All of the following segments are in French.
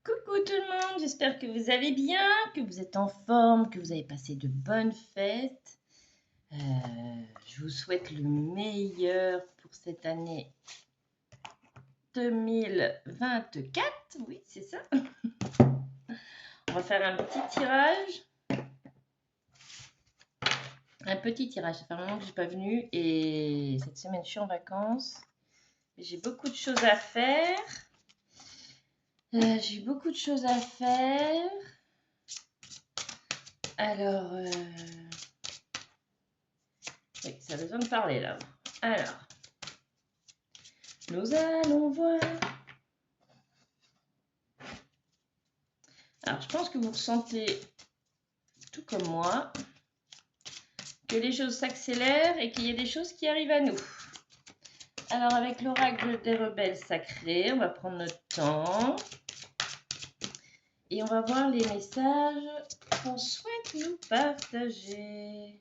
Coucou tout le monde, j'espère que vous allez bien, que vous êtes en forme, que vous avez passé de bonnes fêtes. Je vous souhaite le meilleur pour cette année 2024. Oui, c'est ça. On va faire un petit tirage. Ça fait un moment que je n'ai pas venu et cette semaine je suis en vacances. J'ai beaucoup de choses à faire. Alors, oui, ça a besoin de parler là. Alors, nous allons voir. Alors, je pense que vous ressentez, tout comme moi, que les choses s'accélèrent et qu'il y a des choses qui arrivent à nous. Alors, avec l'oracle des rebelles sacrés, on va prendre notre temps et on va voir les messages qu'on souhaite nous partager.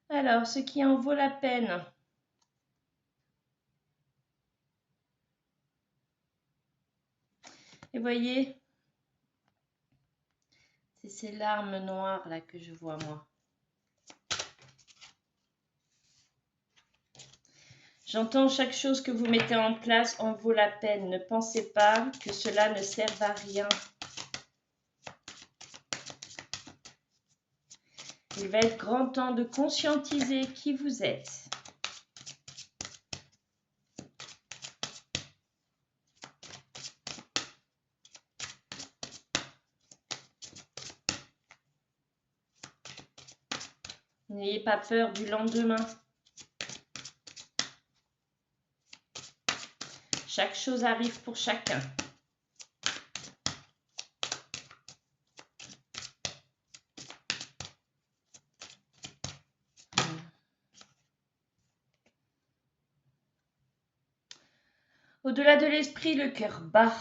Alors, ce qui en vaut la peine. Et voyez, c'est ces larmes noires là que je vois moi. J'entends chaque chose que vous mettez en place en vaut la peine. Ne pensez pas que cela ne serve à rien. Il va être grand temps de conscientiser qui vous êtes. N'ayez pas peur du lendemain. Chaque chose arrive pour chacun. Au-delà de l'esprit, le cœur bat.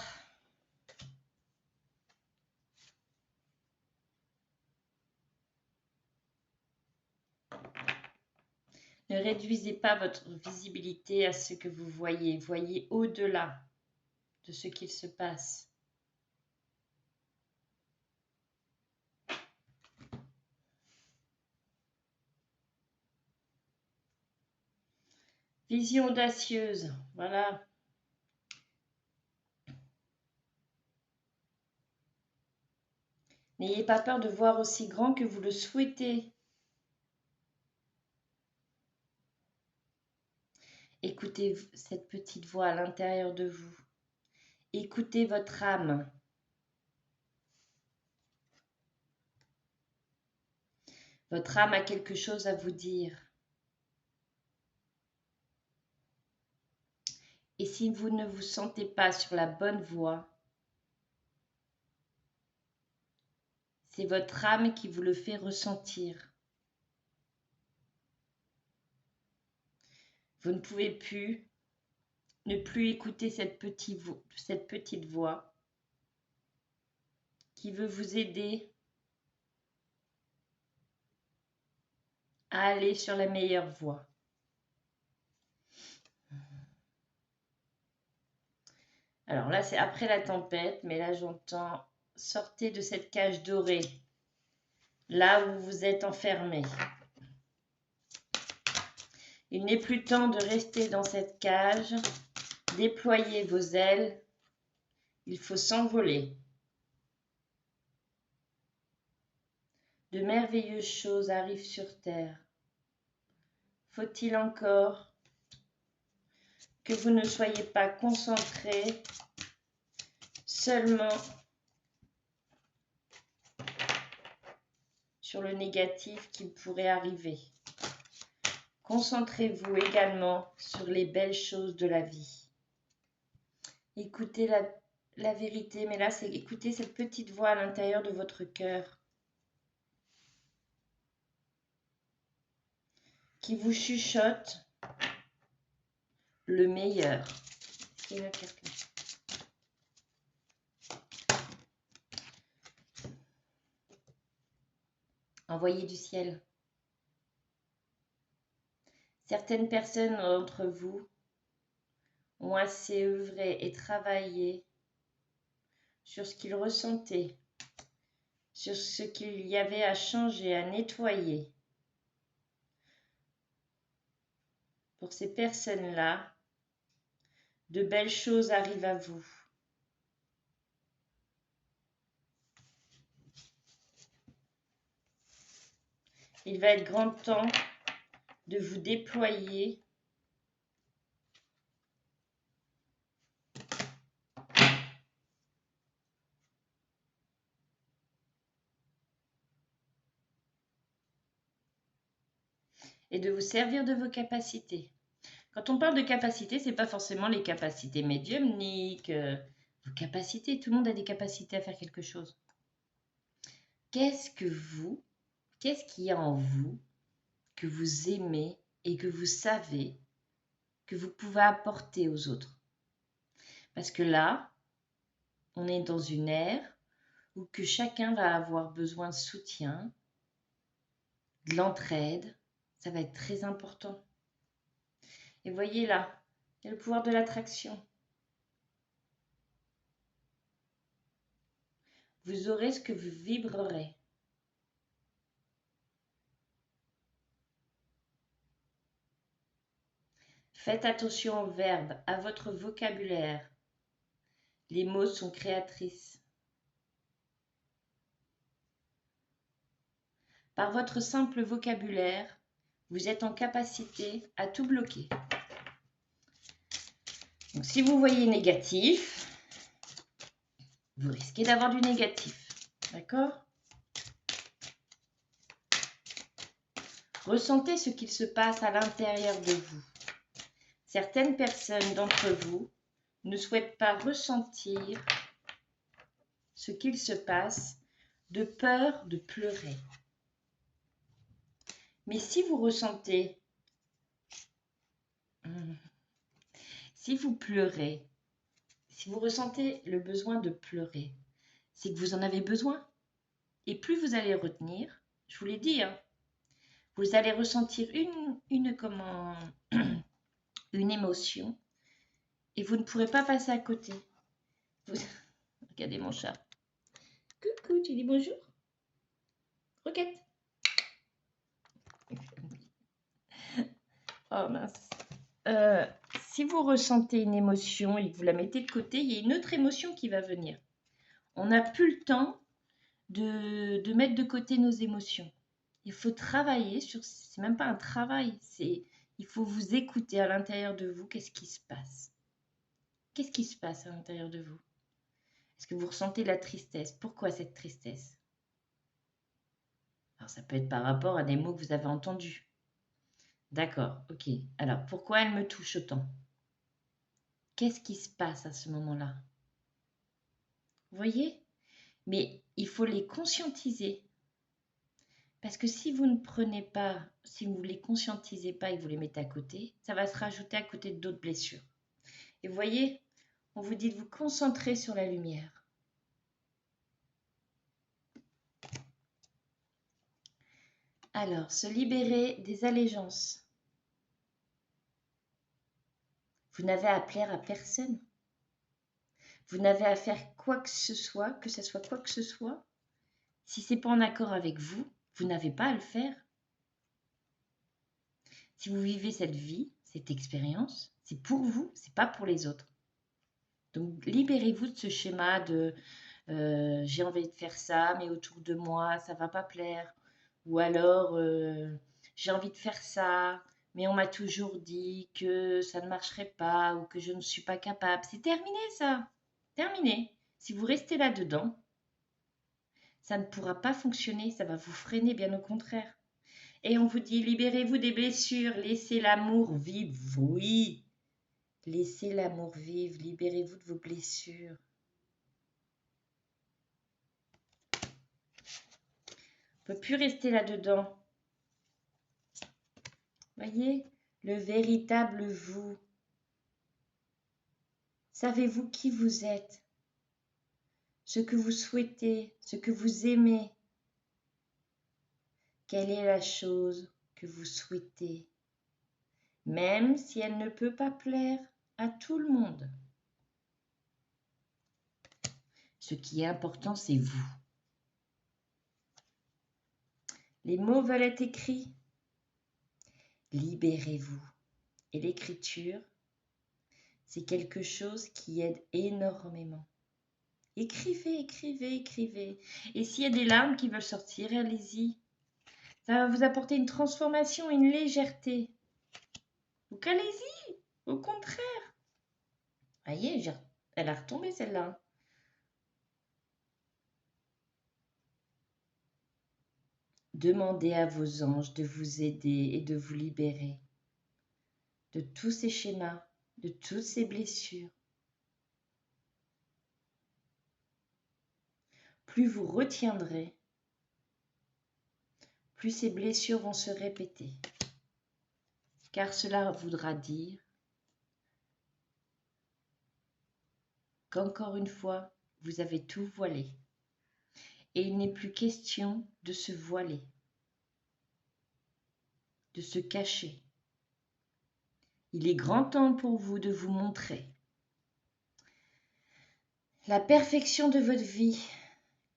Ne réduisez pas votre visibilité à ce que vous voyez. Voyez au-delà de ce qu'il se passe. Vision audacieuse, voilà. N'ayez pas peur de voir aussi grand que vous le souhaitez. Écoutez cette petite voix à l'intérieur de vous. Écoutez votre âme. Votre âme a quelque chose à vous dire. Et si vous ne vous sentez pas sur la bonne voie, c'est votre âme qui vous le fait ressentir. Vous ne pouvez plus ne plus écouter cette petite voix qui veut vous aider à aller sur la meilleure voie. Alors là, c'est après la tempête, mais là, j'entends sortez de cette cage dorée, là où vous êtes enfermé. Il n'est plus temps de rester dans cette cage. Déployez vos ailes. Il faut s'envoler. De merveilleuses choses arrivent sur terre. Faut-il encore que vous ne soyez pas concentrés seulement sur le négatif qui pourrait arriver. Concentrez-vous également sur les belles choses de la vie. Écoutez la vérité, mais là, c'est écouter cette petite voix à l'intérieur de votre cœur qui vous chuchote le meilleur. Est-ce qu'il y a quelqu'un ? Envoyé du ciel. Certaines personnes d'entre vous ont assez œuvré et travaillé sur ce qu'ils ressentaient, sur ce qu'il y avait à changer, à nettoyer. Pour ces personnes-là, de belles choses arrivent à vous. Il va être grand temps de vous déployer et de vous servir de vos capacités. Quand on parle de capacités, ce n'est pas forcément les capacités médiumniques, vos capacités. Tout le monde a des capacités à faire quelque chose. Qu'est-ce qu'il y a en vous que vous aimez et que vous savez que vous pouvez apporter aux autres? Parce que là, on est dans une ère où que chacun va avoir besoin de soutien, de l'entraide. Ça va être très important. Et voyez là, il y a le pouvoir de l'attraction. Vous aurez ce que vous vibrerez. Faites attention aux verbes, à votre vocabulaire. Les mots sont créatrices. Par votre simple vocabulaire, vous êtes en capacité à tout bloquer. Donc, si vous voyez négatif, vous risquez d'avoir du négatif. D'accord? Ressentez ce qu'il se passe à l'intérieur de vous. Certaines personnes d'entre vous ne souhaitent pas ressentir ce qu'il se passe de peur de pleurer. Mais si vous ressentez, si vous pleurez, si vous ressentez le besoin de pleurer, c'est que vous en avez besoin. Et plus vous allez retenir, je vous l'ai dit, hein, vous allez ressentir une émotion et vous ne pourrez pas passer à côté. Regardez mon chat. Coucou, tu dis bonjour? Roquette. Oh mince. Si vous ressentez une émotion et que vous la mettez de côté, il y a une autre émotion qui va venir. On n'a plus le temps de mettre de côté nos émotions. Il faut travailler sur... C'est même pas un travail, il faut vous écouter à l'intérieur de vous. Qu'est-ce qui se passe? Qu'est-ce qui se passe à l'intérieur de vous? Est-ce que vous ressentez de la tristesse? Pourquoi cette tristesse? Alors, ça peut être par rapport à des mots que vous avez entendus. D'accord, ok. Alors, pourquoi elle me touche autant? Qu'est-ce qui se passe à ce moment-là? Vous voyez? Mais il faut les conscientiser. Parce que si vous ne prenez pas, si vous ne les conscientisez pas et que vous les mettez à côté, ça va se rajouter à côté d'autres blessures. Et vous voyez, on vous dit de vous concentrer sur la lumière. Alors, se libérer des allégeances. Vous n'avez à plaire à personne. Vous n'avez à faire quoi que ce soit quoi que ce soit. Si ce n'est pas en accord avec vous, vous n'avez pas à le faire. Si vous vivez cette vie, cette expérience, c'est pour vous, c'est pas pour les autres. Donc, libérez-vous de ce schéma de j'ai envie de faire ça, mais autour de moi, ça va pas plaire. Ou alors, j'ai envie de faire ça, mais on m'a toujours dit que ça ne marcherait pas ou que je ne suis pas capable. C'est terminé ça, terminé. Si vous restez là-dedans, ça ne pourra pas fonctionner, ça va vous freiner, bien au contraire. Et on vous dit, libérez-vous des blessures, laissez l'amour vivre, oui. Laissez l'amour vivre, libérez-vous de vos blessures. On ne peut plus rester là-dedans. Voyez, le véritable vous. Savez-vous qui vous êtes? Ce que vous souhaitez, ce que vous aimez. Quelle est la chose que vous souhaitez? Même si elle ne peut pas plaire à tout le monde. Ce qui est important, c'est vous. Les mots veulent être écrits. Libérez-vous. Et l'écriture, c'est quelque chose qui aide énormément. Écrivez, écrivez, écrivez. Et s'il y a des larmes qui veulent sortir, allez-y. Ça va vous apporter une transformation, une légèreté. Donc allez-y, au contraire. Voyez, elle a retombé celle-là. Demandez à vos anges de vous aider et de vous libérer de tous ces schémas, de toutes ces blessures. Plus vous retiendrez, plus ces blessures vont se répéter. Car cela voudra dire qu'encore une fois, vous avez tout voilé. Et il n'est plus question de se voiler, de se cacher. Il est grand temps pour vous de vous montrer la perfection de votre vie.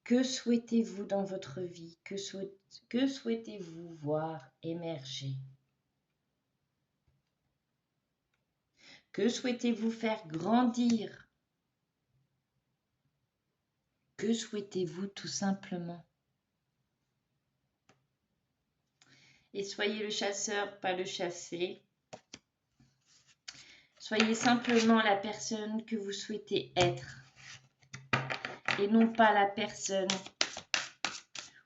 Que souhaitez-vous dans votre vie? Que souhaitez-vous voir émerger? Que souhaitez-vous faire grandir? Que souhaitez-vous tout simplement? Et soyez le chasseur, pas le chassé. Soyez simplement la personne que vous souhaitez être. Et non pas la personne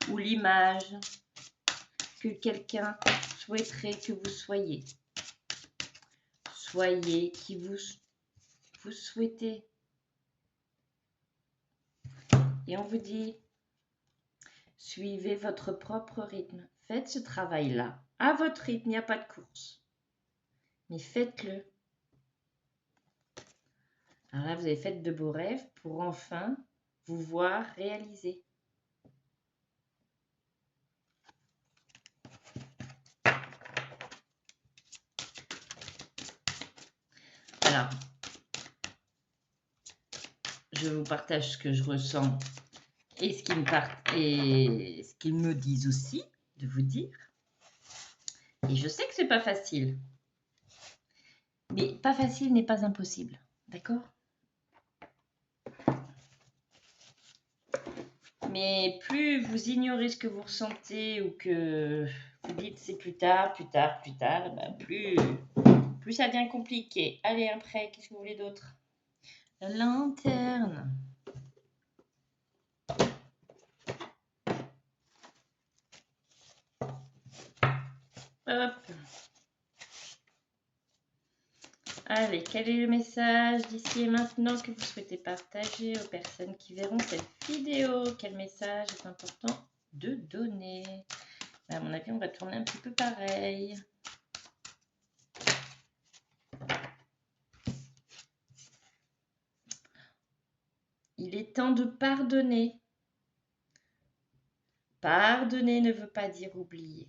ou l'image que quelqu'un souhaiterait que vous soyez. Soyez qui vous souhaitez. Et on vous dit, suivez votre propre rythme. Faites ce travail-là. À votre rythme, il n'y a pas de course. Mais faites-le. Alors là, vous avez fait de beaux rêves pour enfin vous voir réaliser. Alors, je vous partage ce que je ressens et ce qu'ils me disent aussi de vous dire. Et je sais que c'est pas facile. Mais pas facile n'est pas impossible. D'accord? Mais plus vous ignorez ce que vous ressentez ou que vous dites c'est plus tard, ben plus ça devient compliqué. Allez, après, qu'est-ce que vous voulez d'autre? La lanterne. Hop. Allez, quel est le message d'ici et maintenant que vous souhaitez partager aux personnes qui verront cette vidéo? Quel message est important de donner? À mon avis, on va tourner un petit peu pareil. Il est temps de pardonner. Pardonner ne veut pas dire oublier.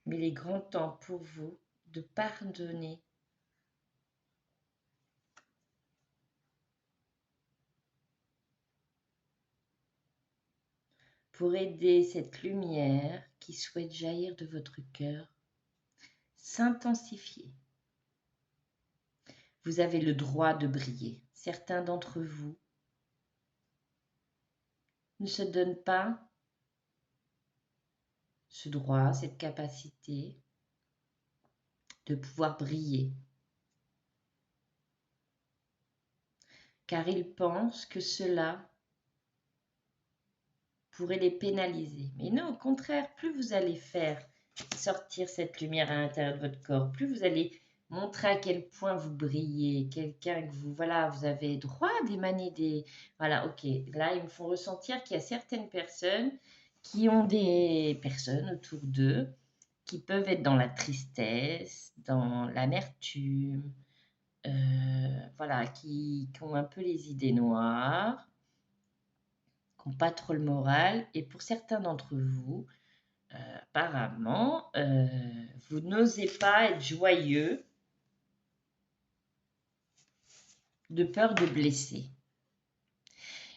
Mais il est grand temps pour vous de pardonner. Pour aider cette lumière qui souhaite jaillir de votre cœur, s'intensifier. Vous avez le droit de briller. Certains d'entre vous ne se donnent pas ce droit, cette capacité de pouvoir briller. Car ils pensent que cela pourrait les pénaliser. Mais non, au contraire, plus vous allez faire sortir cette lumière à l'intérieur de votre corps, plus vous allez montrer à quel point vous brillez, quelqu'un que vous, voilà, vous avez droit d'émaner des... Voilà, ok, là, ils me font ressentir qu'il y a certaines personnes qui ont des personnes autour d'eux qui peuvent être dans la tristesse, dans l'amertume, voilà, qui ont un peu les idées noires, qui n'ont pas trop le moral. Et pour certains d'entre vous, apparemment, vous n'osez pas être joyeux de peur de blesser.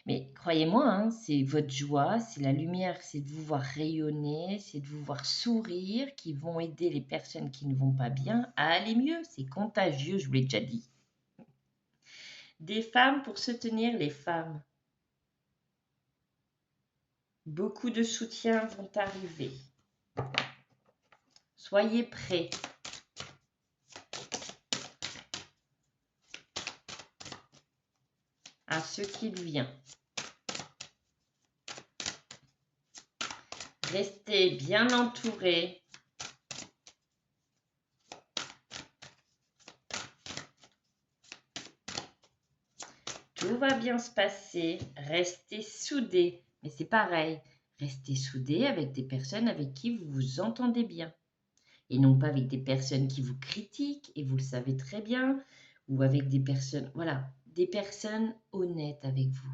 Mais croyez-moi, hein, c'est votre joie, c'est la lumière, c'est de vous voir rayonner, c'est de vous voir sourire, qui vont aider les personnes qui ne vont pas bien à aller mieux. C'est contagieux, je vous l'ai déjà dit. Des femmes pour soutenir les femmes. Beaucoup de soutiens vont arriver. Soyez prêts. À ce qui vient. Restez bien entourés. Tout va bien se passer. Restez soudés. Mais c'est pareil. Restez soudés avec des personnes avec qui vous vous entendez bien. Et non pas avec des personnes qui vous critiquent, et vous le savez très bien, ou avec des personnes, voilà, des personnes honnêtes avec vous,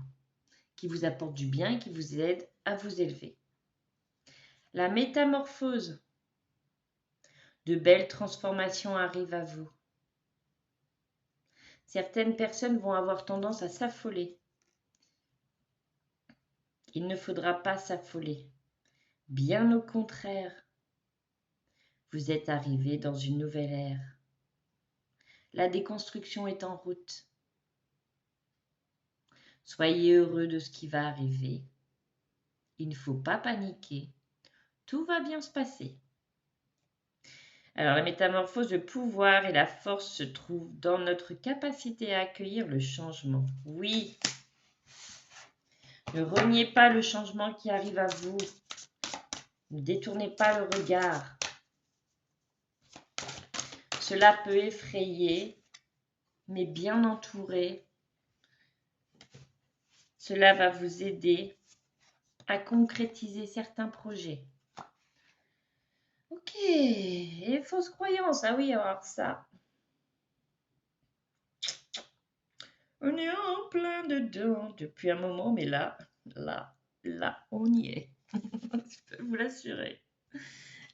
qui vous apportent du bien et qui vous aident à vous élever. La métamorphose. De belles transformations arrivent à vous. Certaines personnes vont avoir tendance à s'affoler. Il ne faudra pas s'affoler. Bien au contraire, vous êtes arrivé dans une nouvelle ère. La déconstruction est en route. Soyez heureux de ce qui va arriver. Il ne faut pas paniquer. Tout va bien se passer. Alors, la métamorphose, le pouvoir et la force se trouvent dans notre capacité à accueillir le changement. Oui. Ne reniez pas le changement qui arrive à vous. Ne détournez pas le regard. Cela peut effrayer, mais bien entouré, cela va vous aider à concrétiser certains projets. Ok, et fausses croyances, ah oui, alors ça. On est en plein dedans depuis un moment, mais là, on y est. Je peux vous l'assurer.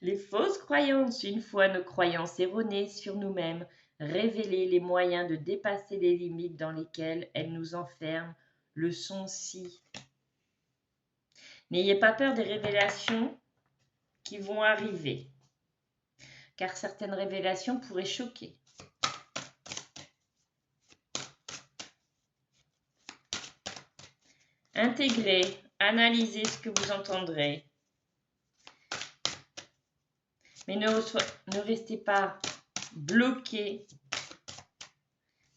Les fausses croyances, une fois nos croyances erronées sur nous-mêmes, révéler les moyens de dépasser les limites dans lesquelles elles nous enferment, le sont si. N'ayez pas peur des révélations qui vont arriver, car certaines révélations pourraient choquer. Intégrez, analysez ce que vous entendrez. Mais ne restez pas bloqué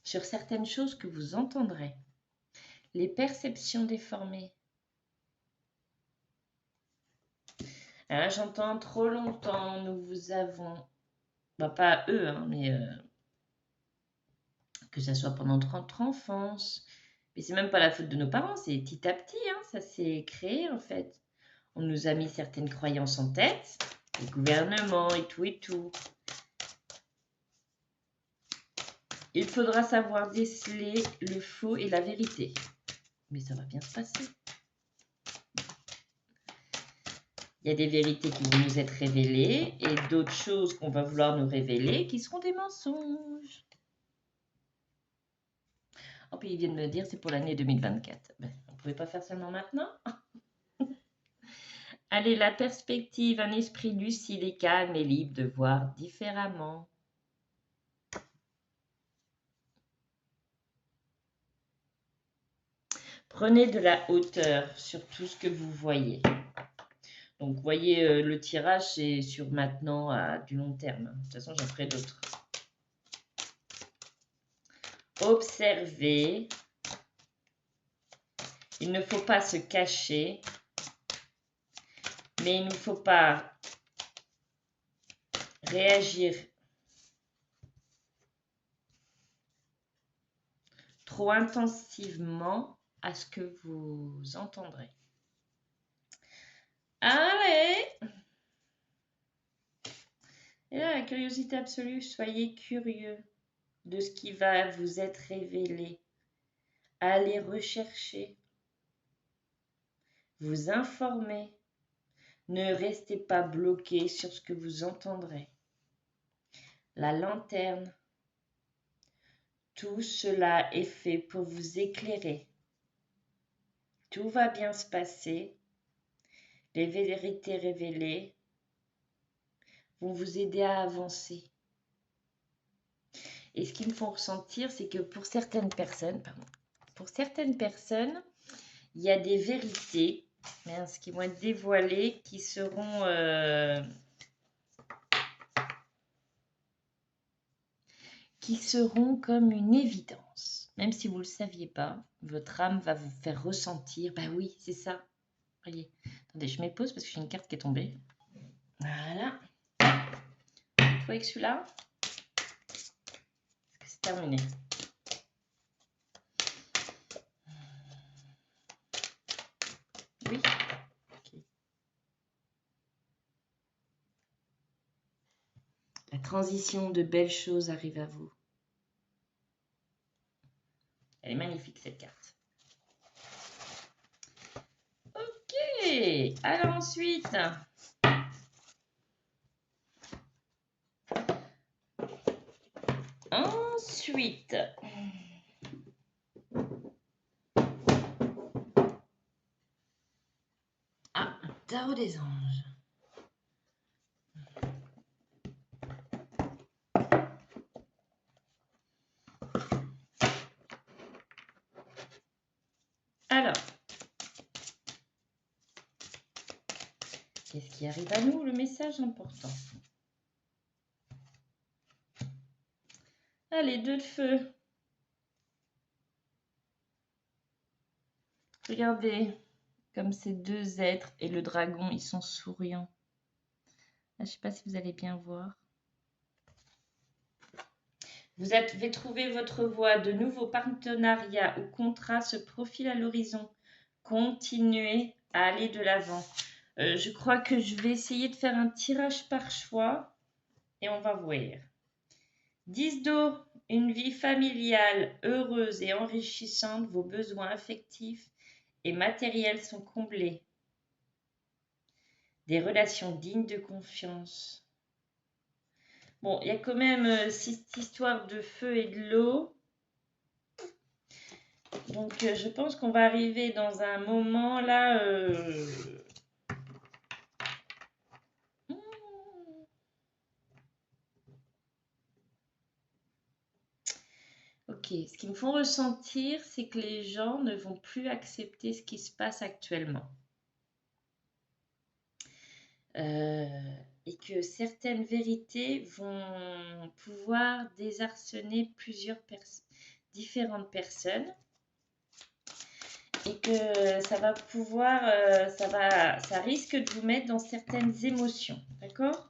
sur certaines choses que vous entendrez. Les perceptions déformées. Alors, j'entends trop longtemps, nous vous avons, bah, pas eux, hein, mais que ça soit pendant notre enfance. Mais c'est même pas la faute de nos parents, c'est petit à petit, hein, ça s'est créé en fait. On nous a mis certaines croyances en tête, le gouvernement et tout et tout. Il faudra savoir déceler le faux et la vérité. Mais ça va bien se passer. Il y a des vérités qui vont nous être révélées et d'autres choses qu'on va vouloir nous révéler qui seront des mensonges. Oh, puis ils viennent me dire c'est pour l'année 2024. Ben, on ne pouvait pas faire seulement maintenant. Allez, la perspective, un esprit lucide et calme et libre de voir différemment. Prenez de la hauteur sur tout ce que vous voyez. Donc, vous voyez, le tirage, c'est sur maintenant à du long terme. De toute façon, j'en ferai d'autres. Observez. Il ne faut pas se cacher. Mais il ne faut pas réagir trop intensivement à ce que vous entendrez. Allez! Et là, la curiosité absolue, soyez curieux de ce qui va vous être révélé. Allez rechercher, vous informer. Ne restez pas bloqué sur ce que vous entendrez. La lanterne, Tout cela est fait pour vous éclairer. Tout va bien se passer. Les vérités révélées vont vous aider à avancer. Et ce qu'ils me font ressentir, c'est que pour certaines personnes, il y a des vérités qui vont être dévoilées, qui seront comme une évidence. Même si vous ne le saviez pas, votre âme va vous faire ressentir, bah oui, c'est ça. Voyez. Attendez, je mets pause parce que j'ai une carte qui est tombée. Voilà. Vous voyez que celui-là, c'est terminé. Oui. Okay. La transition de belles choses arrive à vous. Elle est magnifique cette carte. Ok. Alors ensuite. Ah, un tarot des anges. Alors, qu'est-ce qui arrive à nous? Le message important. Allez, 2 de feu. Regardez comme ces deux êtres et le dragon, ils sont souriants. Je ne sais pas si vous allez bien voir. Vous avez trouvé votre voie. De nouveaux partenariats ou contrats se profilent à l'horizon. Continuez à aller de l'avant. Je crois que je vais essayer de faire un tirage par choix et on va voir. 10 d'eau, une vie familiale heureuse et enrichissante. Vos besoins affectifs et matériels sont comblés. Des relations dignes de confiance. Bon, il y a quand même cette histoire de feu et de l'eau. Donc, je pense qu'on va arriver dans un moment là. Ok, ce qu'ils me font ressentir, c'est que les gens ne vont plus accepter ce qui se passe actuellement. Et que certaines vérités vont pouvoir désarçonner différentes personnes. Et que ça va pouvoir, ça risque de vous mettre dans certaines émotions, d'accord?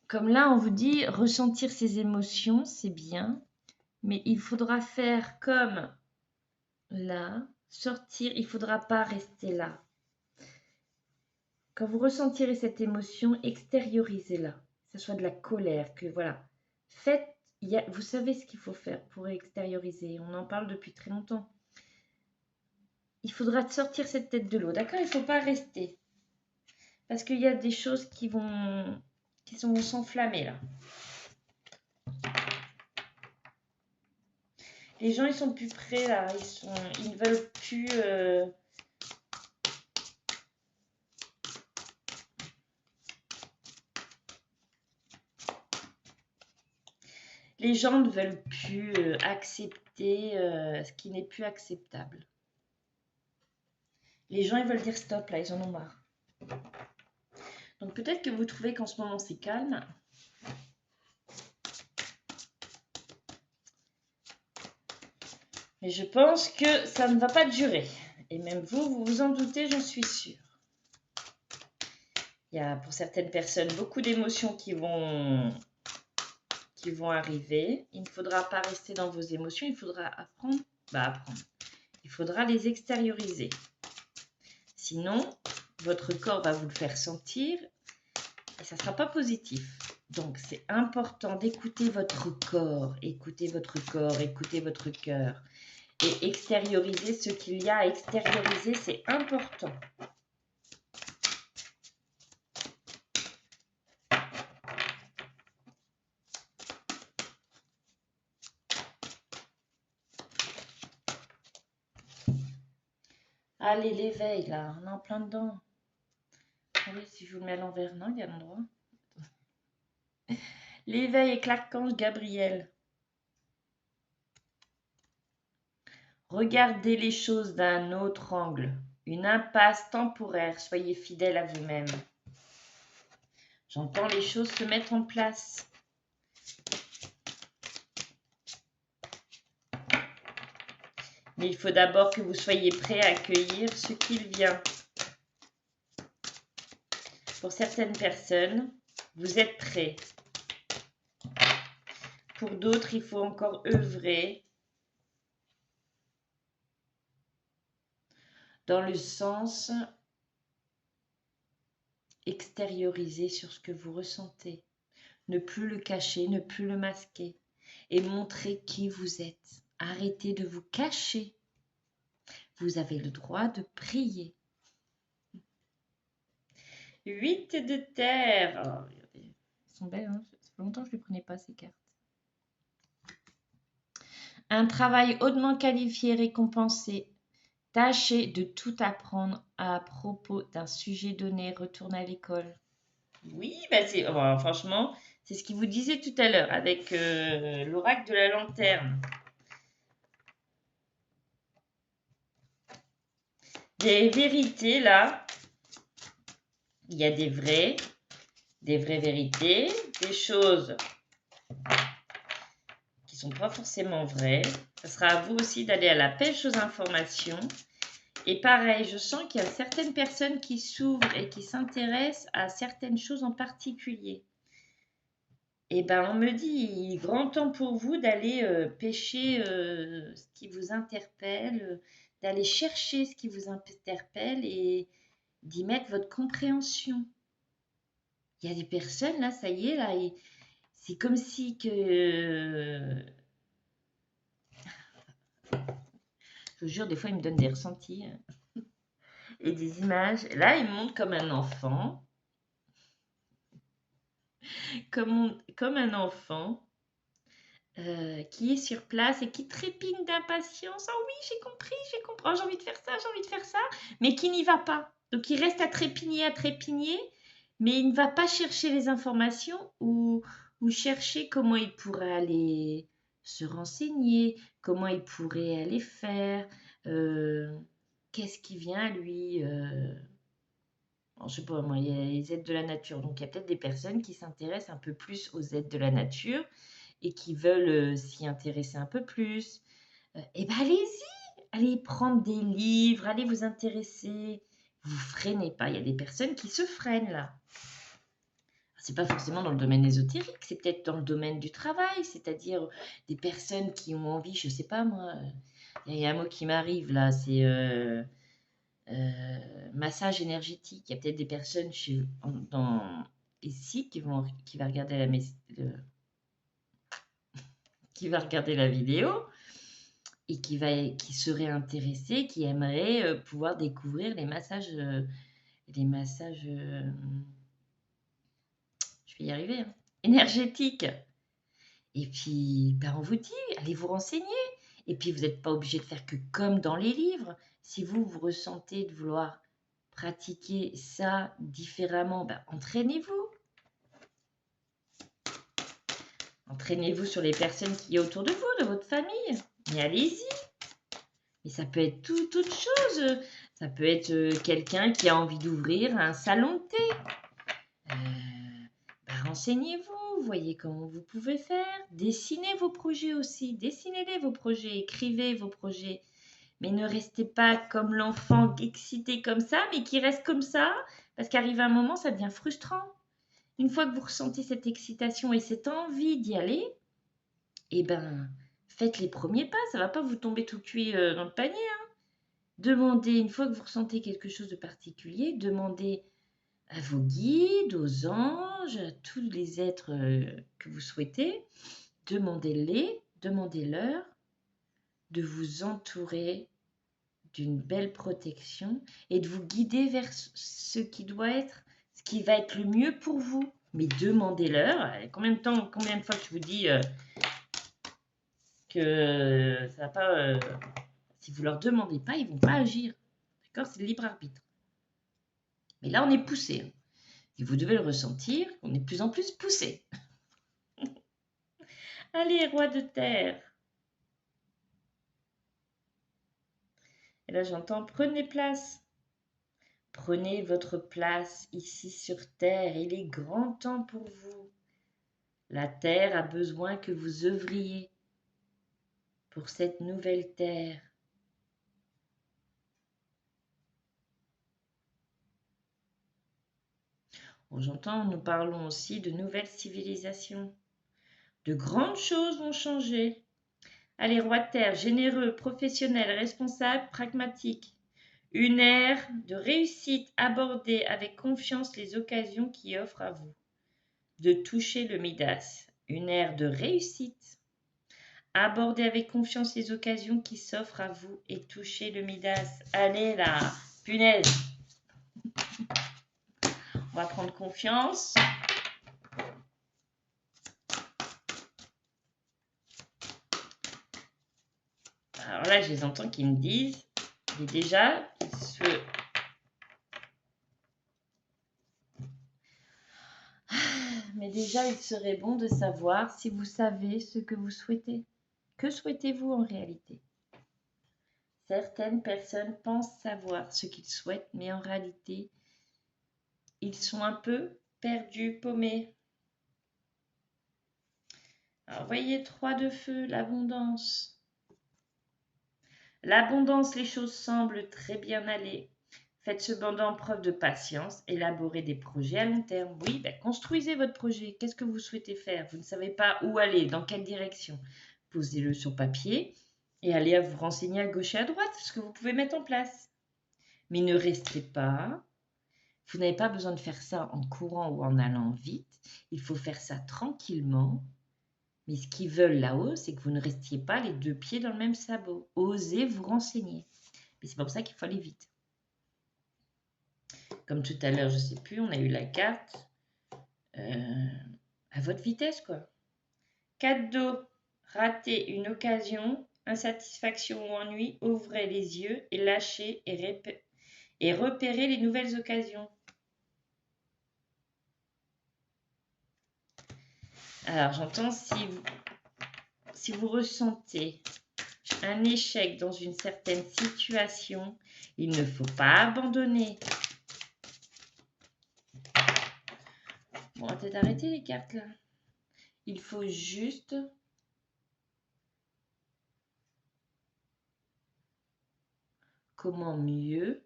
Comme là, on vous dit, ressentir ces émotions, c'est bien, mais il faudra faire comme là, sortir, il ne faudra pas rester là. Quand vous ressentirez cette émotion, extériorisez-la, que ce soit de la colère, que voilà. Faites, vous savez ce qu'il faut faire pour extérioriser, on en parle depuis très longtemps. Il faudra sortir cette tête de l'eau, d'accord? Il ne faut pas rester. Parce qu'il y a des choses qui vont s'enflammer là. Les gens, ils sont plus prêts là. Ils ne veulent plus. Les gens ne veulent plus accepter ce qui n'est plus acceptable. Les gens, ils veulent dire stop là, ils en ont marre. Donc peut-être que vous trouvez qu'en ce moment c'est calme. Mais je pense que ça ne va pas durer. Et même vous vous en doutez, j'en suis sûre. Il y a pour certaines personnes beaucoup d'émotions qui vont arriver. Il ne faudra pas rester dans vos émotions, il faudra apprendre. Il faudra les extérioriser. Sinon, votre corps va vous le faire sentir et ça ne sera pas positif. Donc, c'est important d'écouter votre corps, écouter votre cœur et extérioriser ce qu'il y a à extérioriser, c'est important. Allez, l'éveil, là, on est en plein dedans. Oui, si je vous le mets à l'envers, non, il y a l'endroit. L'éveil avec l'archange Gabriel. Regardez les choses d'un autre angle. Une impasse temporaire. Soyez fidèle à vous-même. J'entends les choses se mettre en place. Mais il faut d'abord que vous soyez prêt à accueillir ce qu'il vient. Pour certaines personnes, vous êtes prêts. Pour d'autres, il faut encore œuvrer dans le sens extérioriser sur ce que vous ressentez. Ne plus le cacher, ne plus le masquer et montrer qui vous êtes. Arrêtez de vous cacher. Vous avez le droit de prier. 8 de terre. Oh, regardez. Elles sont belles, hein. Ça fait longtemps que je ne les prenais pas, ces cartes. Un travail hautement qualifié, récompensé. Tâchez de tout apprendre à propos d'un sujet donné. Retournez à l'école. Oui, bah c'est, bon, franchement, c'est ce qu'il vous disait tout à l'heure avec l'oracle de la lanterne. Des vérités là, il y a des vraies vérités, des choses qui sont pas forcément vraies. Ça sera à vous aussi d'aller à la pêche aux informations. Et pareil, je sens qu'il y a certaines personnes qui s'ouvrent et qui s'intéressent à certaines choses en particulier. Et ben, on me dit, il est grand temps pour vous d'aller pêcher ce qui vous interpelle, d'aller chercher ce qui vous interpelle et d'y mettre votre compréhension. Il y a des personnes, là, ça y est, là, c'est comme si que... je vous jure, des fois, il me donne des ressentis et des images. Là, il me montre comme un enfant. Comme un enfant qui est sur place et qui trépigne d'impatience. Oh oui, j'ai compris, oh, j'ai envie de faire ça, mais qui n'y va pas. Donc il reste à trépigner, mais il ne va pas chercher les informations ou chercher comment il pourrait aller se renseigner, comment il pourrait aller faire, qu'est-ce qui vient à lui. Je ne sais pas, moi, il y a les aides de la nature. Donc il y a peut-être des personnes qui s'intéressent un peu plus aux aides de la nature et qui veulent s'y intéresser un peu plus. Eh bien, allez-y, allez prendre des livres, allez vous intéresser. Vous freinez pas. Il y a des personnes qui se freinent là. C'est pas forcément dans le domaine ésotérique, c'est peut-être dans le domaine du travail, c'est-à-dire des personnes qui ont envie, je sais pas moi. Il y a un mot qui m'arrive là, c'est massage énergétique. Il y a peut-être des personnes ici qui va regarder qui va regarder la vidéo et qui serait intéressé, qui aimerait pouvoir découvrir les massages, je vais y arriver, hein, énergétiques. Et puis, ben, on vous dit, allez vous renseigner. Et puis, vous n'êtes pas obligé de faire que comme dans les livres. Si vous ressentez de vouloir pratiquer ça différemment, ben, entraînez-vous. Entraînez-vous sur les personnes qui sont autour de vous, de votre famille. Mais allez-y. Mais ça peut être toute chose. Ça peut être quelqu'un qui a envie d'ouvrir un salon de thé. Renseignez-vous, voyez comment vous pouvez faire. Dessinez vos projets aussi. Dessinez-les vos projets, écrivez vos projets. Mais ne restez pas comme l'enfant excité comme ça, mais qui reste comme ça, parce qu'arrive un moment, ça devient frustrant. Une fois que vous ressentez cette excitation et cette envie d'y aller, eh ben, faites les premiers pas. Ça ne va pas vous tomber tout cuit dans le panier. Hein. Demandez, une fois que vous ressentez quelque chose de particulier, demandez à vos guides, aux anges, à tous les êtres que vous souhaitez, demandez-leur de vous entourer d'une belle protection et de vous guider vers ce qui va être le mieux pour vous. Mais demandez-leur. Combien de fois que je vous dis que ça va pas. Si vous leur demandez pas, ils vont pas agir. D'accord? C'est le libre arbitre. Mais là, on est poussé. Hein. Et vous devez le ressentir, on est de plus en plus poussé. Allez, roi de terre. Et là, j'entends, prenez place. Prenez votre place ici sur terre. Il est grand temps pour vous. La terre a besoin que vous œuvriez pour cette nouvelle terre. Bon, j'entends, nous parlons aussi de nouvelles civilisations. De grandes choses vont changer. Allez, roi de terre, généreux, professionnel, responsable, pragmatique. Une ère de réussite abordée avec confiance les occasions qui offrent à vous de toucher le Midas. Une ère de réussite. Abordez avec confiance les occasions qui s'offrent à vous et touchez le Midas. Allez là, punaise. On va prendre confiance. Alors là, je les entends qui me disent, mais déjà, il serait bon de savoir si vous savez ce que vous souhaitez. Que souhaitez-vous en réalité? Certaines personnes pensent savoir ce qu'ils souhaitent, mais en réalité, ils sont un peu perdus, paumés. Alors, voyez, 3 de feu, l'abondance. L'abondance, les choses semblent très bien aller. Faites cependant preuve de patience, élaborez des projets à long terme. Oui, construisez votre projet. Qu'est-ce que vous souhaitez faire? Vous ne savez pas où aller, dans quelle direction. Posez-le sur papier et allez vous renseigner à gauche et à droite ce que vous pouvez mettre en place. Mais ne restez pas. Vous n'avez pas besoin de faire ça en courant ou en allant vite. Il faut faire ça tranquillement. Mais ce qu'ils veulent là-haut, c'est que vous ne restiez pas les 2 pieds dans le même sabot. Osez vous renseigner. Mais c'est pour ça qu'il faut aller vite. Comme tout à l'heure, je ne sais plus, on a eu la carte à votre vitesse, quoi. 4 d'eau, ratez une occasion, insatisfaction ou ennui, ouvrez les yeux et lâchez et repérez les nouvelles occasions. Alors, j'entends si vous ressentez un échec dans une certaine situation, il ne faut pas abandonner. Bon, on va peut-être arrêter les cartes là. Il faut juste comment mieux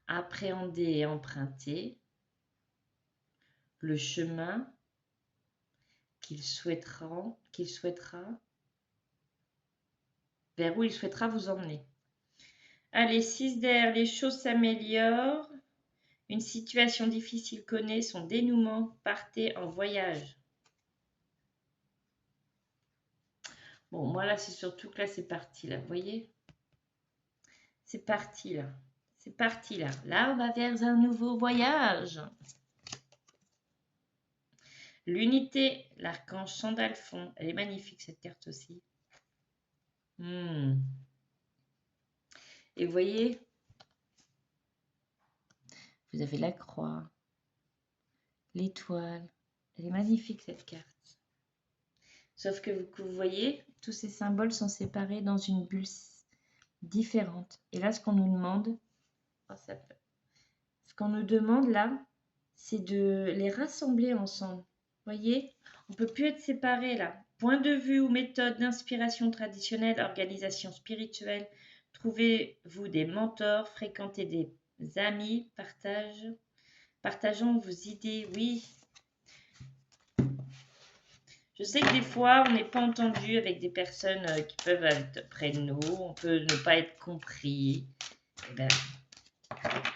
appréhender et emprunter le chemin qu'il souhaitera, vers où il souhaitera vous emmener. Allez, 6 d'air, les choses s'améliorent. Une situation difficile connaît son dénouement. Partez en voyage. Bon, moi là, c'est surtout que là, c'est parti là, vous voyez? C'est parti là. C'est parti là. Là, on va vers un nouveau voyage. L'unité, l'archange Sandalphon. Elle est magnifique cette carte aussi. Et vous voyez, vous avez la croix, l'étoile. Elle est magnifique cette carte. Sauf que vous voyez, tous ces symboles sont séparés dans une bulle différente. Et là, ce qu'on nous demande, là, c'est de les rassembler ensemble. Vous voyez, on ne peut plus être séparés là. Point de vue ou méthode d'inspiration traditionnelle, organisation spirituelle. Trouvez-vous des mentors, fréquentez des amis, partageons vos idées, oui. Je sais que des fois, on n'est pas entendu avec des personnes qui peuvent être près de nous. On peut ne pas être compris. Eh ben,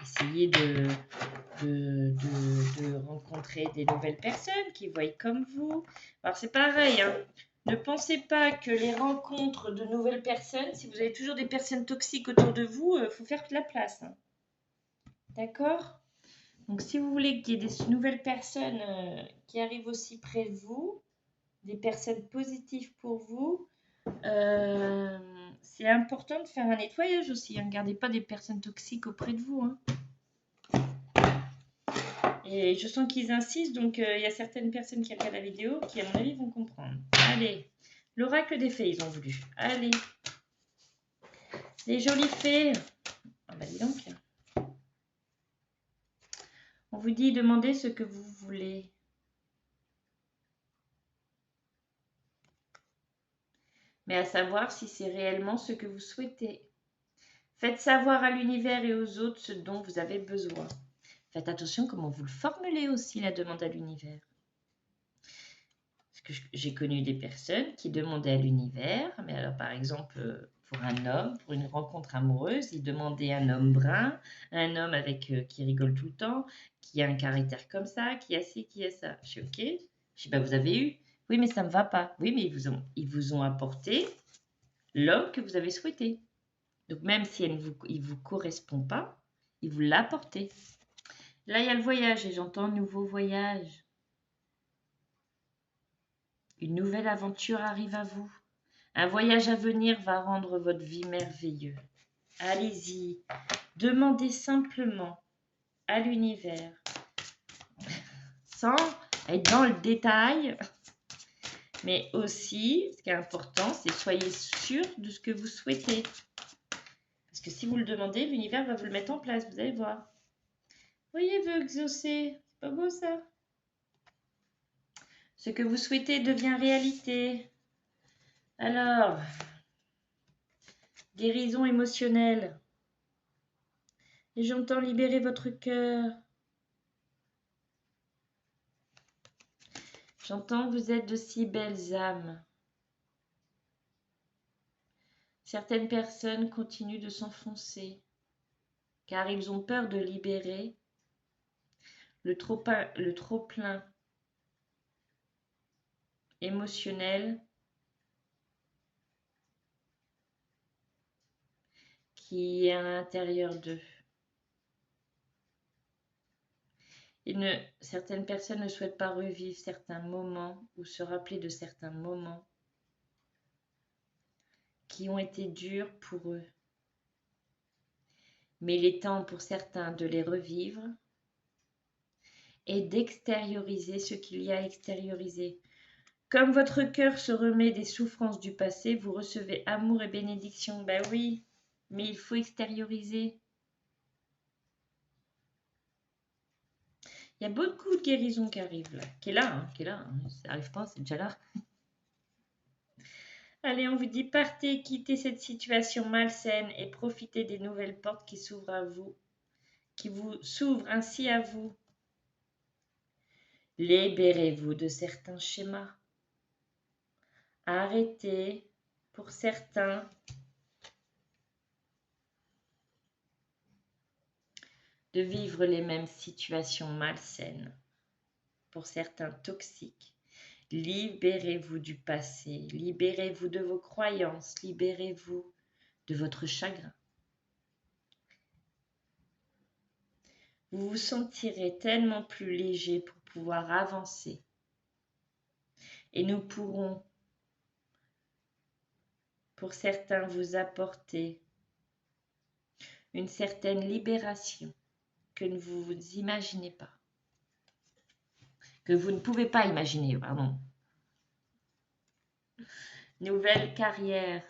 essayez de rencontrer des nouvelles personnes qui voient comme vous. Alors, c'est pareil. Hein. Ne pensez pas que les rencontres de nouvelles personnes, si vous avez toujours des personnes toxiques autour de vous, il faut faire de la place. Hein. D'accord? Donc, si vous voulez qu'il y ait des nouvelles personnes qui arrivent aussi près de vous, des personnes positives pour vous, C'est important de faire un nettoyage aussi. Ne gardez pas des personnes toxiques auprès de vous. Hein. Et je sens qu'ils insistent, donc il y a certaines personnes qui regardent la vidéo qui, à mon avis, vont comprendre. Allez, l'oracle des fées, ils ont voulu. Allez. Les jolies fées. Ah bah dis donc. On vous dit demandez ce que vous voulez. Mais à savoir si c'est réellement ce que vous souhaitez. Faites savoir à l'univers et aux autres ce dont vous avez besoin. Faites attention comment vous le formulez aussi, la demande à l'univers. Parce que j'ai connu des personnes qui demandaient à l'univers, mais alors par exemple, pour un homme, pour une rencontre amoureuse, ils demandaient un homme brun, un homme avec qui rigole tout le temps, qui a un caractère comme ça, qui a ci, qui a ça. Je suis ok. Je dis, bah, vous avez eu. Oui, mais ça ne me va pas. Oui, mais ils vous ont apporté l'homme que vous avez souhaité. Donc même si il ne vous correspond pas, il vous l'a apporté. Là, il y a le voyage et j'entends nouveau voyage. Une nouvelle aventure arrive à vous. Un voyage à venir va rendre votre vie merveilleuse. Allez-y, demandez simplement à l'univers, sans être dans le détail, mais aussi, ce qui est important, c'est soyez sûr de ce que vous souhaitez. Parce que si vous le demandez, l'univers va vous le mettre en place, vous allez voir. Voyez, veut exaucer, c'est pas beau ça? Ce que vous souhaitez devient réalité. Alors, guérison émotionnelle. Et j'entends libérer votre cœur. J'entends que vous êtes de si belles âmes. Certaines personnes continuent de s'enfoncer car ils ont peur de libérer le trop-plein émotionnel qui est à l'intérieur d'eux. Certaines personnes ne souhaitent pas revivre certains moments ou se rappeler de certains moments qui ont été durs pour eux. Mais il est temps pour certains de les revivre et d'extérioriser ce qu'il y a à extérioriser. Comme votre cœur se remet des souffrances du passé, vous recevez amour et bénédiction. Ben oui, mais il faut extérioriser. Il y a beaucoup de guérisons qui arrivent là. Qui est là. Ça n'arrive pas, c'est déjà là. Allez, on vous dit partez, quittez cette situation malsaine et profitez des nouvelles portes qui s'ouvrent à vous, qui vous s'ouvrent ainsi à vous. Libérez-vous de certains schémas. Arrêtez, pour certains, de vivre les mêmes situations malsaines, pour certains toxiques. Libérez-vous du passé, libérez-vous de vos croyances, libérez-vous de votre chagrin. Vous vous sentirez tellement plus léger pour pouvoir avancer. Et nous pourrons, pour certains, vous apporter une certaine libération que vous ne vous imaginez pas. Que vous ne pouvez pas imaginer, pardon. Nouvelle carrière.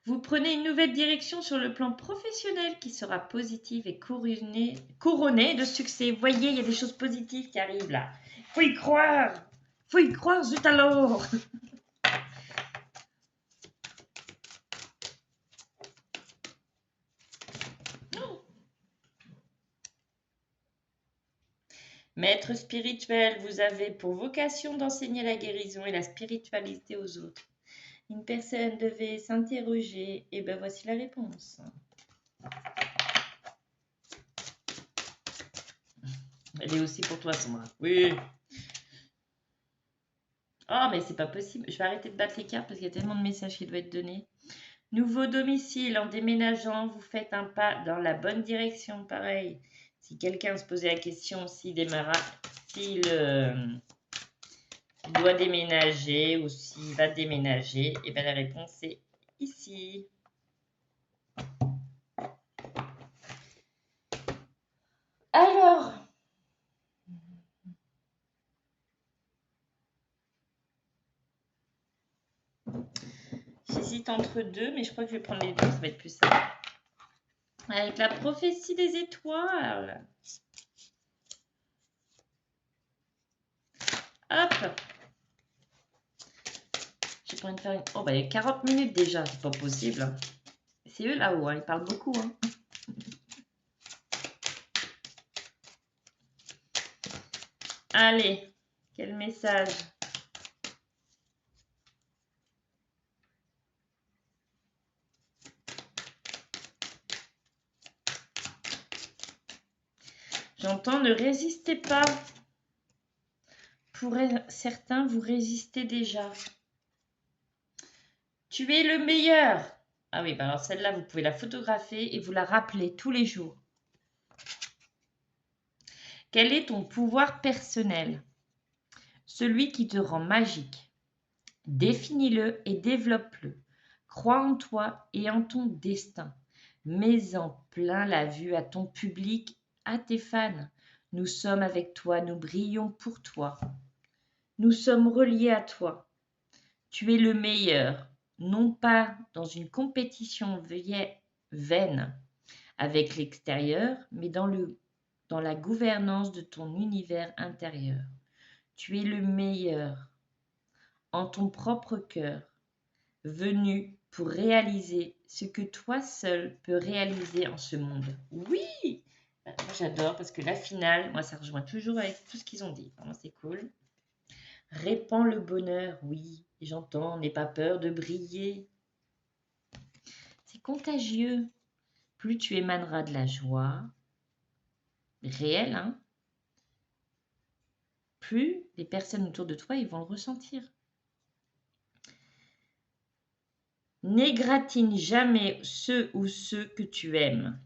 Vous prenez une nouvelle direction sur le plan professionnel qui sera positive et couronnée de succès. Vous voyez, il y a des choses positives qui arrivent là. Faut y croire. Faut y croire, zut alors. Maître spirituel, vous avez pour vocation d'enseigner la guérison et la spiritualité aux autres. Une personne devait s'interroger, et ben voici la réponse. Elle est aussi pour toi, Sandra. Oui. Oh, mais c'est pas possible. Je vais arrêter de battre les cartes parce qu'il y a tellement de messages qui doivent être donnés. Nouveau domicile, en déménageant, vous faites un pas dans la bonne direction. Pareil, si quelqu'un se posait la question s'il Il doit déménager ou s'il va déménager, et bien la réponse est ici. Alors, j'hésite entre deux, mais je crois que je vais prendre les deux, ça va être plus simple. Avec la prophétie des étoiles. Hop. J'ai pas envie de faire une... Oh, bah, il y a 40 minutes déjà, c'est pas possible. C'est eux là-haut, hein, ils parlent beaucoup. Hein. Allez, quel message? J'entends ne résistez pas. Pour certains, vous résistez déjà. Tu es le meilleur. Ah oui, bah alors celle-là, vous pouvez la photographier et vous la rappeler tous les jours. Quel est ton pouvoir personnel? Celui qui te rend magique. Définis-le et développe-le. Crois en toi et en ton destin. Mets-en plein la vue à ton public, à tes fans. Nous sommes avec toi, nous brillons pour toi. Nous sommes reliés à toi. Tu es le meilleur, non pas dans une compétition vaine avec l'extérieur, mais dans la gouvernance de ton univers intérieur. Tu es le meilleur en ton propre cœur, venu pour réaliser ce que toi seul peux réaliser en ce monde. Oui! Moi, j'adore parce que la finale, moi, ça rejoint toujours avec tout ce qu'ils ont dit. Vraiment, c'est cool. Répand le bonheur, oui, j'entends, n'aie pas peur de briller. C'est contagieux. Plus tu émaneras de la joie, réelle, hein, plus les personnes autour de toi, ils vont le ressentir. N'égratine jamais ceux que tu aimes.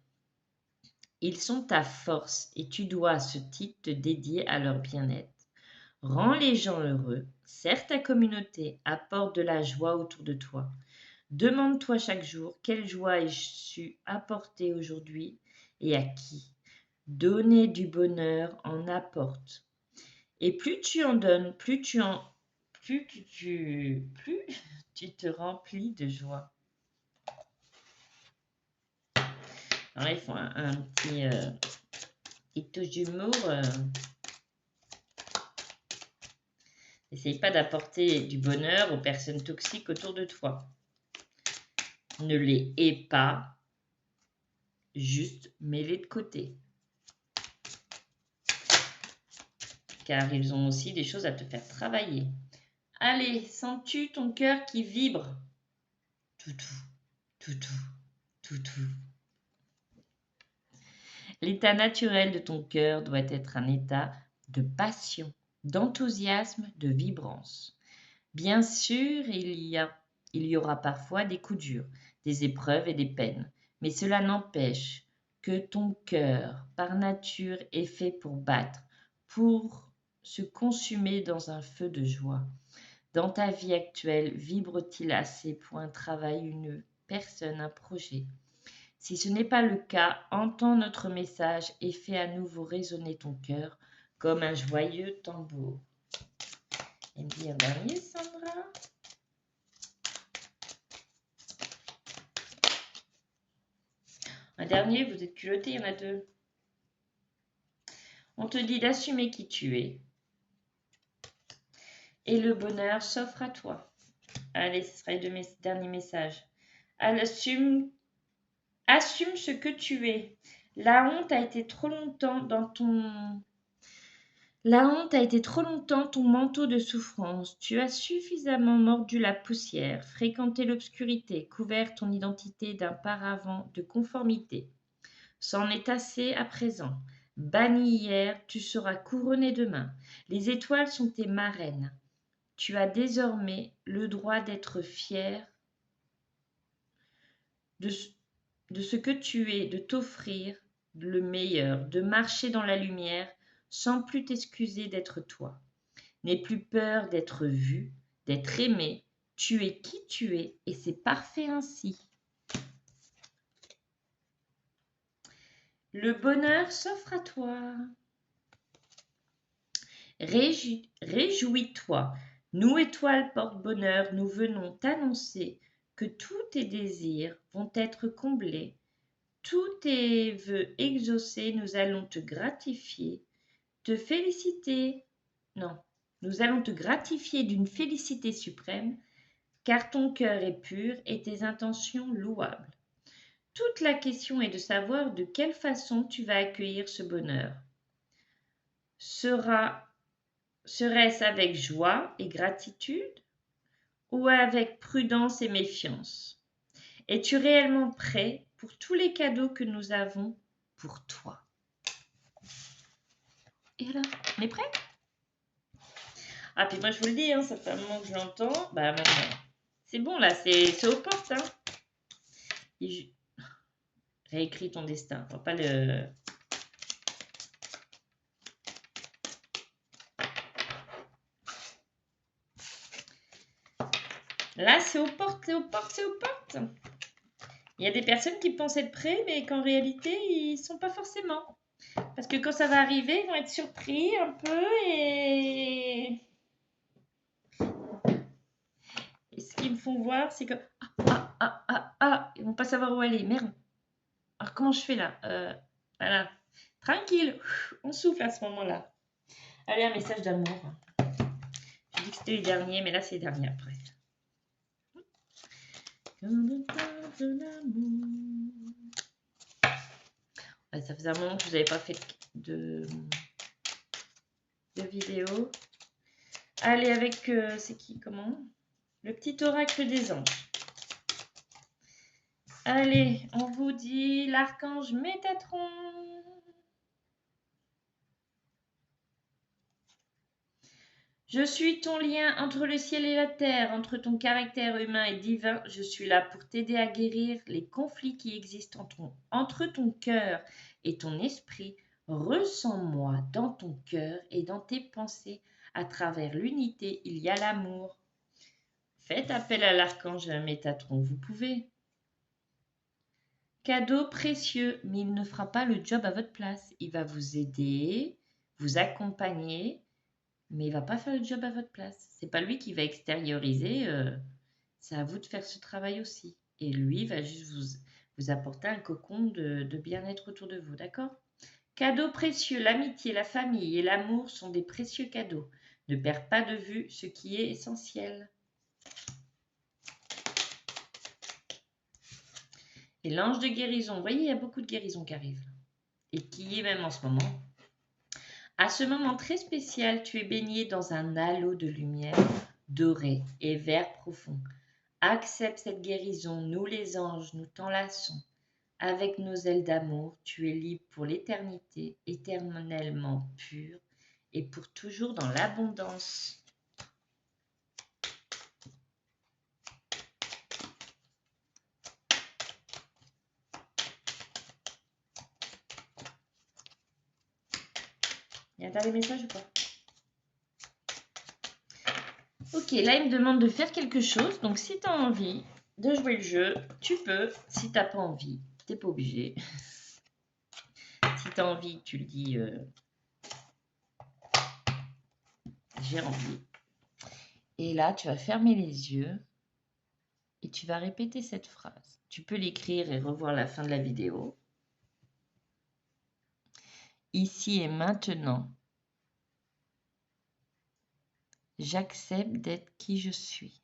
Ils sont ta force et tu dois à ce titre te dédier à leur bien-être. Rends les gens heureux, sers ta communauté, apporte de la joie autour de toi. Demande-toi chaque jour quelle joie ai-je su apporter aujourd'hui et à qui. Donner du bonheur en apporte. Et plus tu en donnes, plus tu te remplis de joie. Alors là, ils font un petit touche d'humour. N'essaye pas d'apporter du bonheur aux personnes toxiques autour de toi. Ne les hais pas, juste mets-les de côté. Car ils ont aussi des choses à te faire travailler. Allez, sens-tu ton cœur qui vibre? Toutou, toutou, toutou. L'état naturel de ton cœur doit être un état de passion, d'enthousiasme, de vibrance. Bien sûr, il y aura parfois des coups durs, des épreuves et des peines, mais cela n'empêche que ton cœur, par nature, est fait pour battre, pour se consumer dans un feu de joie. Dans ta vie actuelle, vibre-t-il assez pour un travail, une personne, un projet? Si ce n'est pas le cas, entends notre message et fais à nouveau résonner ton cœur comme un joyeux tambour. Et me dit un dernier, Sandra? Un dernier, vous êtes culotté, il y en a deux. On te dit d'assumer qui tu es. Et le bonheur s'offre à toi. Allez, ce sera les deux derniers messages. Assume ce que tu es. La honte a été trop longtemps ton manteau de souffrance. Tu as suffisamment mordu la poussière, fréquenté l'obscurité, couvert ton identité d'un paravent de conformité. C'en est assez à présent. Banni hier, tu seras couronné demain. Les étoiles sont tes marraines. Tu as désormais le droit d'être fier de ce que tu es, de t'offrir le meilleur, de marcher dans la lumière sans plus t'excuser d'être toi. N'aie plus peur d'être vu, d'être aimé. Tu es qui tu es et c'est parfait ainsi. Le bonheur s'offre à toi. Réjouis-toi. Nous, étoiles porte-bonheur, nous venons t'annoncer que tous tes désirs vont être comblés. Tous tes vœux exaucés, nous allons te gratifier, te féliciter. Non, nous allons te gratifier d'une félicité suprême, car ton cœur est pur et tes intentions louables. Toute la question est de savoir de quelle façon tu vas accueillir ce bonheur. Serait-ce avec joie et gratitude ou avec prudence et méfiance? Es-tu réellement prêt pour tous les cadeaux que nous avons pour toi? Et alors, on est prêt? Ah, puis moi je vous le dis, hein, ça fait un moment que je l'entends. Bah maintenant, c'est bon là, c'est aux portes. Hein. Réécris ton destin, faut pas le... Là, c'est aux portes, c'est aux portes, c'est aux portes. Il y a des personnes qui pensent être prêts, mais qu'en réalité, ils sont pas forcément. Parce que quand ça va arriver, ils vont être surpris un peu et ce qu'ils me font voir, c'est que ils vont pas savoir où aller. Merde. Alors comment je fais là? Voilà. Tranquille. On souffle à ce moment-là. Allez, un message d'amour. J'ai dit que c'était les derniers, mais là, c'est les derniers après. Ouais, ça faisait un moment que vous n'avez pas fait de vidéo. Allez, avec, c'est qui, comment? Le petit oracle des anges. Allez, on vous dit l'archange Métatron. Je suis ton lien entre le ciel et la terre, entre ton caractère humain et divin. Je suis là pour t'aider à guérir les conflits qui existent entre ton cœur et ton esprit. Ressens-moi dans ton cœur et dans tes pensées. À travers l'unité, il y a l'amour. Faites appel à l'archange Métatron, vous pouvez. Cadeau précieux, mais il ne fera pas le job à votre place. Il va vous aider, vous accompagner, mais il va pas faire le job à votre place. C'est pas lui qui va extérioriser, c'est à vous de faire ce travail aussi. Et lui va juste vous apporter un cocon de bien-être autour de vous, d'accord? Cadeau précieux, l'amitié, la famille et l'amour sont des précieux cadeaux. Ne perds pas de vue ce qui est essentiel. Et l'ange de guérison, vous voyez, il y a beaucoup de guérisons qui arrivent. Et qui y est même en ce moment. À ce moment très spécial, tu es baigné dans un halo de lumière doré et vert profond. Accepte cette guérison, nous les anges, nous t'enlaçons. Avec nos ailes d'amour, tu es libre pour l'éternité, éternellement pur et pour toujours dans l'abondance. Il y a un dernier message ou pas? Ok, là il me demande de faire quelque chose, donc si tu as envie de jouer le jeu, tu peux. Si tu n'as pas envie, tu n'es pas obligé. Si tu as envie, tu le dis, j'ai envie. Et là, tu vas fermer les yeux et tu vas répéter cette phrase. Tu peux l'écrire et revoir la fin de la vidéo. Ici et maintenant, j'accepte d'être qui je suis.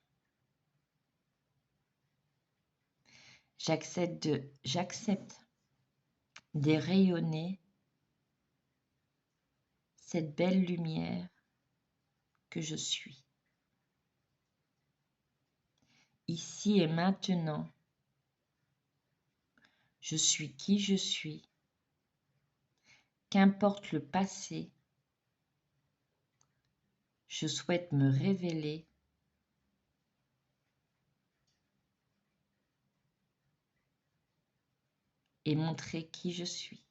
J'accepte de rayonner cette belle lumière que je suis. Ici et maintenant, je suis qui je suis. Qu'importe le passé, je souhaite me révéler et montrer qui je suis.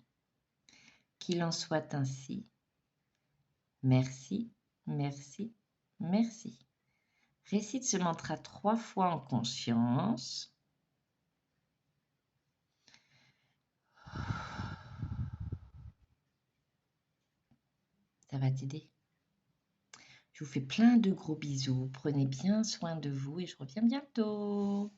Qu'il en soit ainsi. Merci, merci, Merci. Récite ce mantra 3 fois en conscience. Ça va t'aider. Je vous fais plein de gros bisous. Prenez bien soin de vous et je reviens bientôt.